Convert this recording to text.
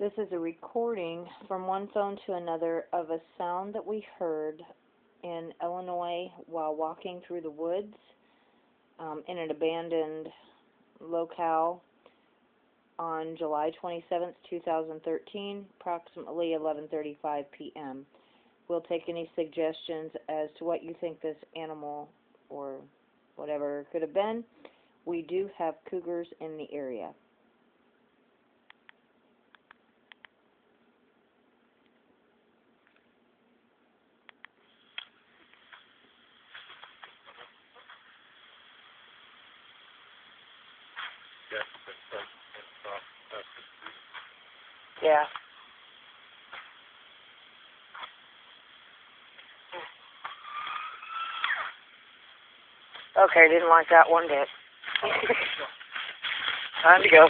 This is a recording from one phone to another of a sound that we heard in Illinois while walking through the woods in an abandoned locale on July 27th, 2013, approximately 11:35 p.m. We'll take any suggestions as to what you think this animal or whatever could have been. We do have cougars in the area. Yeah. Okay, didn't like that one bit. Time to go.